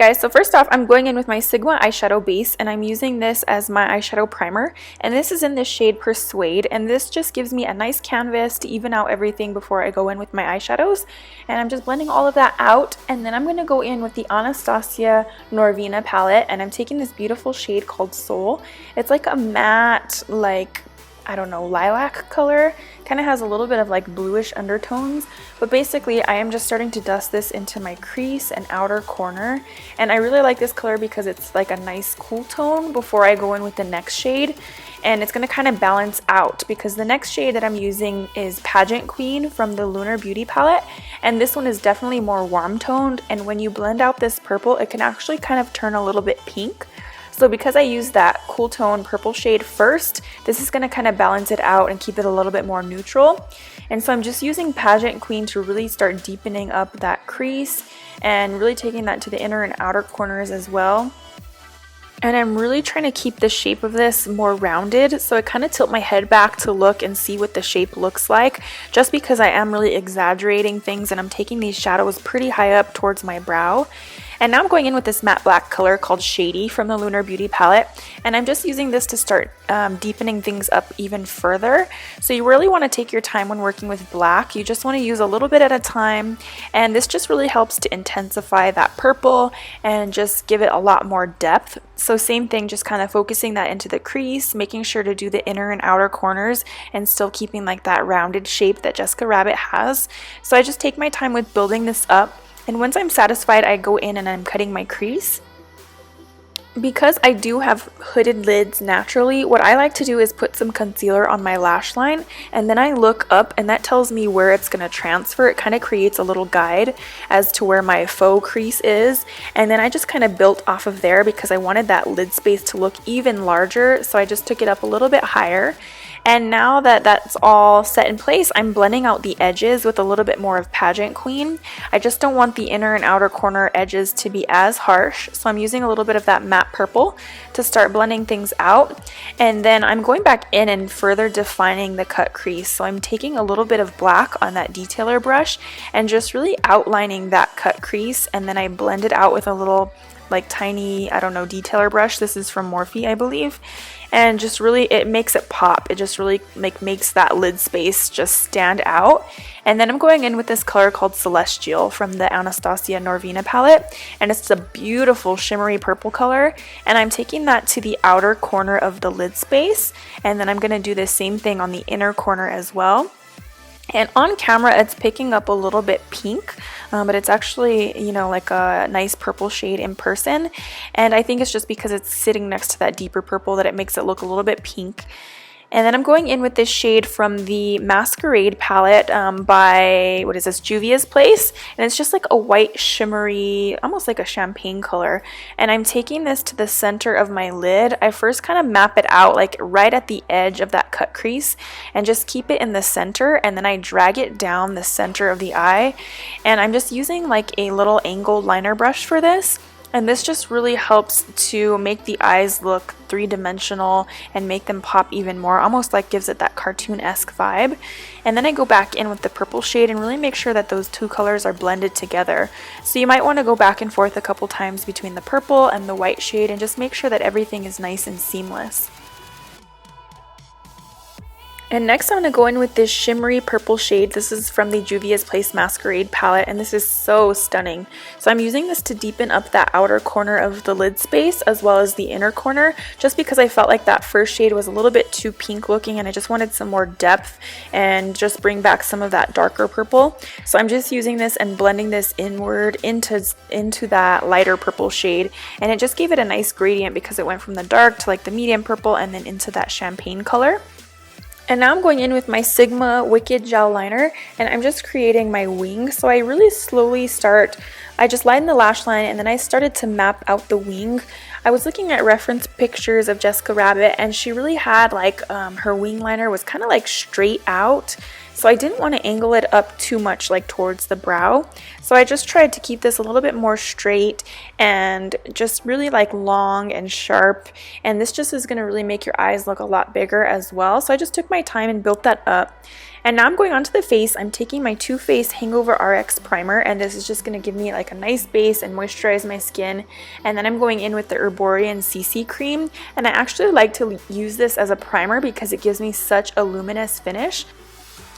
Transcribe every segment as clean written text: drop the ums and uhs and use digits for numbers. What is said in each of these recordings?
guys, so first off, I'm going in with my Sigma eyeshadow base, and I'm using this as my eyeshadow primer, and this is in the shade Persuade, and this just gives me a nice canvas to even out everything before I go in with my eyeshadows. And I'm just blending all of that out, and then I'm going to go in with the Anastasia Norvina palette, and I'm taking this beautiful shade called Soul. It's like a matte, like, I don't know, lilac color. Kind of has a little bit of like bluish undertones, but basically I am just starting to dust this into my crease and outer corner, and I really like this color because it's like a nice cool tone before I go in with the next shade, and it's going to kind of balance out because the next shade that I'm using is Pageant Queen from the Lunar Beauty palette, and this one is definitely more warm toned, and when you blend out this purple it can actually kind of turn a little bit pink. So because I used that cool tone purple shade first, this is going to kind of balance it out and keep it a little bit more neutral. And so I'm just using Pageant Queen to really start deepening up that crease and really taking that to the inner and outer corners as well. And I'm really trying to keep the shape of this more rounded, so I kind of tilt my head back to look and see what the shape looks like, just because I am really exaggerating things and I'm taking these shadows pretty high up towards my brow. And now I'm going in with this matte black color called Shady from the Lunar Beauty palette, and I'm just using this to start deepening things up even further. So you really want to take your time when working with black. You just want to use a little bit at a time, and this just really helps to intensify that purple and just give it a lot more depth. So same thing, just kind of focusing that into the crease, making sure to do the inner and outer corners and still keeping like that rounded shape that Jessica Rabbit has. So I just take my time with building this up. And once I'm satisfied, I go in and I'm cutting my crease. Because I do have hooded lids naturally, what I like to do is put some concealer on my lash line, and then I look up and that tells me where it's going to transfer. It kind of creates a little guide as to where my faux crease is, and then I just kind of built off of there because I wanted that lid space to look even larger, so I just took it up a little bit higher. And now that that's all set in place, I'm blending out the edges with a little bit more of Pageant Queen. I just don't want the inner and outer corner edges to be as harsh, so I'm using a little bit of that matte purple to start blending things out. And then I'm going back in and further defining the cut crease. So I'm taking a little bit of black on that detailer brush and just really outlining that cut crease, and then I blend it out with a little like tiny, I don't know, detailer brush. This is from Morphe, I believe. And just really, it makes it pop. It just really like makes that lid space just stand out. And then I'm going in with this color called Celestial from the Anastasia Norvina palette, and it's a beautiful shimmery purple color, and I'm taking that to the outer corner of the lid space, and then I'm going to do the same thing on the inner corner as well. And on camera it's picking up a little bit pink, but it's actually, you know, like a nice purple shade in person, and I think it's just because it's sitting next to that deeper purple that it makes it look a little bit pink. And then I'm going in with this shade from the Maquerade palette by, what is this, Juvia's Place. And it's just like a white shimmery, almost like a champagne color. And I'm taking this to the center of my lid. I first kind of map it out like right at the edge of that cut crease and just keep it in the center. And then I drag it down the center of the eye. And I'm just using like a little angled liner brush for this. And this just really helps to make the eyes look three-dimensional and make them pop even more, almost like gives it that cartoon-esque vibe. And then I go back in with the purple shade and really make sure that those two colors are blended together. So you might want to go back and forth a couple times between the purple and the white shade and just make sure that everything is nice and seamless. And next I'm going to go in with this shimmery purple shade. This is from the Juvia's Place Maquerade palette, and this is so stunning. So I'm using this to deepen up that outer corner of the lid space as well as the inner corner, just because I felt like that first shade was a little bit too pink looking and I just wanted some more depth and just bring back some of that darker purple. So I'm just using this and blending this inward into that lighter purple shade, and it just gave it a nice gradient because it went from the dark to like the medium purple and then into that champagne color. And now I'm going in with my Sigma Wicked Gel Liner, and I'm just creating my wing. So I really slowly I just lined the lash line and then I started to map out the wing. I was looking at reference pictures of Jessica Rabbit, and she really had like her wing liner was kind of like straight out. So I didn't want to angle it up too much like towards the brow. So I just tried to keep this a little bit more straight and just really like long and sharp. And this just is going to really make your eyes look a lot bigger as well. So I just took my time and built that up. And now I'm going on to the face. I'm taking my Too Faced Hangover RX primer, and this is just going to give me like a nice base and moisturize my skin. And then I'm going in with the Herborian CC cream, and I actually like to use this as a primer because it gives me such a luminous finish.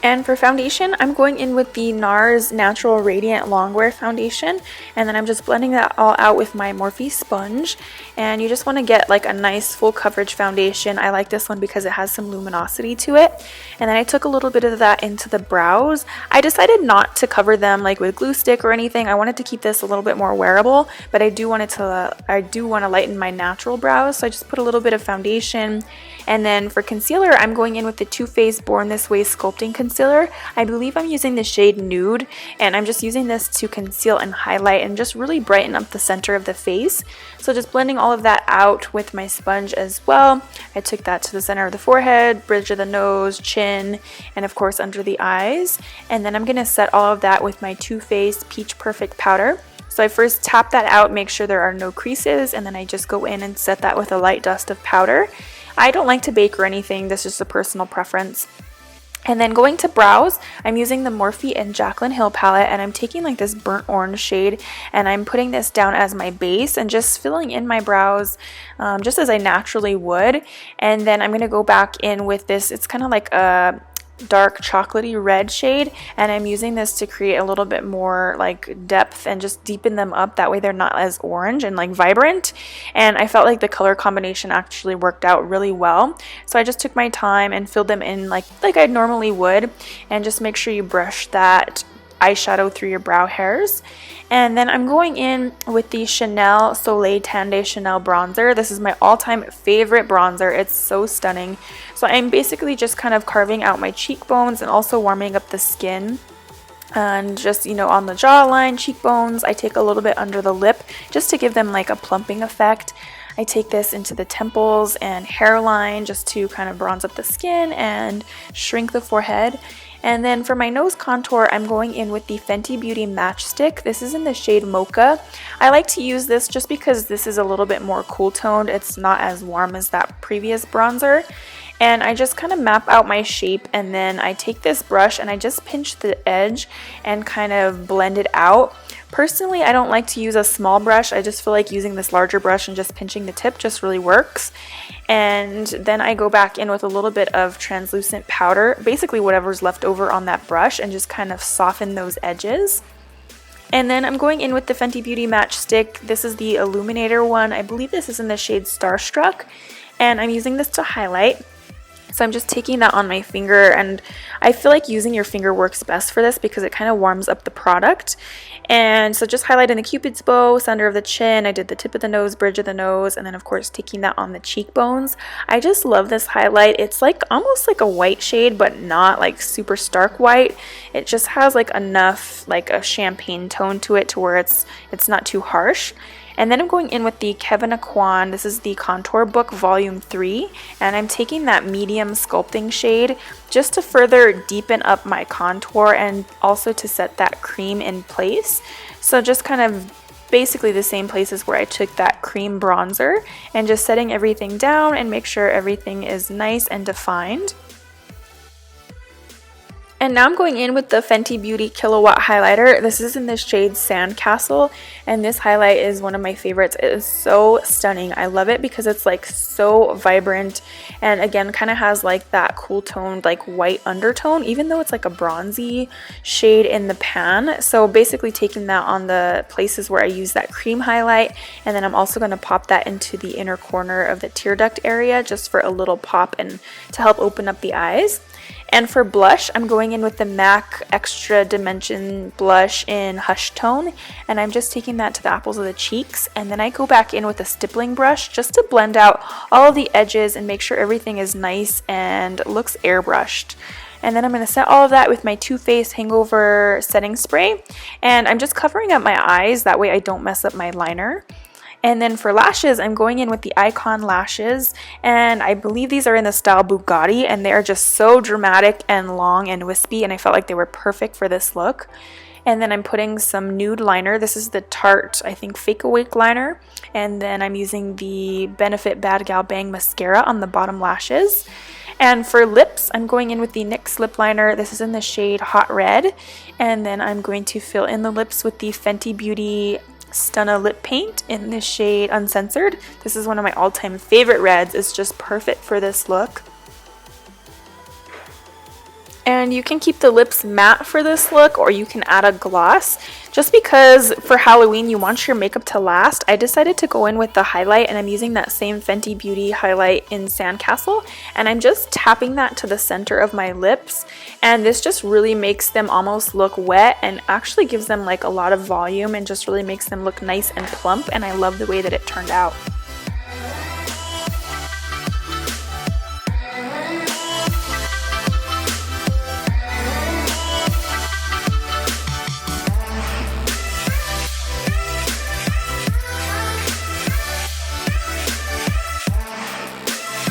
And for foundation, I'm going in with the NARS Natural Radiant Longwear Foundation, and then I'm just blending that all out with my Morphe sponge. And you just want to get like a nice full coverage foundation. I like this one because it has some luminosity to it. And then I took a little bit of that into the brows. I decided not to cover them like with glue stick or anything. I wanted to keep this a little bit more wearable, but I do want to lighten my natural brows, so I just put a little bit of foundation. And then for concealer, I'm going in with the Too Faced Born This Way Sculpting Concealer. I believe I'm using the shade Nude, and I'm just using this to conceal and highlight and just really brighten up the center of the face. So just blending all of that out with my sponge as well. I took that to the center of the forehead, bridge of the nose, chin, and of course under the eyes. And then I'm going to set all of that with my Too Faced Peach Perfect Powder. So I first tap that out, make sure there are no creases, and then I just go in and set that with a light dust of powder. I don't like to bake or anything, this is just a personal preference. And then going to brows, I'm using the Morphe and Jaclyn Hill palette, and I'm taking like this burnt orange shade, and I'm putting this down as my base and just filling in my brows just as I naturally would. And then I'm going to go back in with this, it's kind of like a dark chocolatey red shade, and I'm using this to create a little bit more like depth and just deepen them up, that way they're not as orange and like vibrant. And I felt like the color combination actually worked out really well, so I just took my time and filled them in like I normally would. And just make sure you brush that eyeshadow through your brow hairs. And then I'm going in with the Chanel Soleil Tan de Chanel bronzer. This is my all-time favorite bronzer. It's so stunning. So I'm basically just kind of carving out my cheekbones and also warming up the skin. And just, you know, on the jawline, cheekbones, I take a little bit under the lip just to give them like a plumping effect. I take this into the temples and hairline just to kind of bronze up the skin and shrink the forehead. And then for my nose contour, I'm going in with the Fenty Beauty Matchstick. This is in the shade Mocha. I like to use this just because this is a little bit more cool toned. It's not as warm as that previous bronzer. And I just kind of map out my shape, and then I take this brush and I just pinch the edge and kind of blend it out. Personally, I don't like to use a small brush. I just feel like using this larger brush and just pinching the tip just really works. And then I go back in with a little bit of translucent powder, basically whatever's left over on that brush, and just kind of soften those edges. And then I'm going in with the Fenty Beauty Matchstick. This is the Illuminator one. I believe this is in the shade Starstruck, and I'm using this to highlight. So I'm just taking that on my finger, and I feel like using your finger works best for this because it kind of warms up the product. And so just highlighting the cupid's bow, center of the chin, I did the tip of the nose, bridge of the nose, and then of course taking that on the cheekbones. I just love this highlight. It's like almost like a white shade, but not like super stark white. It just has like enough like a champagne tone to it to where it's not too harsh. And then I'm going in with the Kevin Aquan. This is the Contour Book Volume 3, and I'm taking that medium sculpting shade just to further deepen up my contour and also to set that cream in place. So just kind of basically the same places where I took that cream bronzer, and just setting everything down and make sure everything is nice and defined. And now I'm going in with the Fenty Beauty Kilowatt Highlighter. This is in the shade Sandcastle, and this highlight is one of my favorites. It is so stunning. I love it because it's like so vibrant, and again kind of has like that cool toned like white undertone, even though it's like a bronzy shade in the pan. So basically taking that on the places where I use that cream highlight, and then I'm also going to pop that into the inner corner of the tear duct area just for a little pop and to help open up the eyes. And for blush, I'm going in with the MAC Extra Dimension blush in Hush Tone, and I'm just taking that to the apples of the cheeks, and then I go back in with a stippling brush just to blend out all of the edges and make sure everything is nice and looks airbrushed. And then I'm going to set all of that with my Too Faced Hangover setting spray, and I'm just covering up my eyes, that way I don't mess up my liner. And then for lashes, I'm going in with the Icon lashes, and I believe these are in the style Bugatti, and they are just so dramatic and long and wispy, and I felt like they were perfect for this look. And then I'm putting some nude liner. This is the Tarte, I think, Fake Awake liner. And then I'm using the Benefit Bad Gal Bang mascara on the bottom lashes. And for lips, I'm going in with the NYX lip liner. This is in the shade Hot Red. And then I'm going to fill in the lips with the Fenty Beauty Stunna lip paint in the shade Uncensored. This is one of my all-time favorite reds. It's just perfect for this look. And you can keep the lips matte for this look, or you can add a gloss. Just because for Halloween you want your makeup to last, I decided to go in with the highlight, and I'm using that same Fenty Beauty highlight in Sandcastle, and I'm just tapping that to the center of my lips, and this just really makes them almost look wet and actually gives them like a lot of volume and just really makes them look nice and plump, and I love the way that it turned out.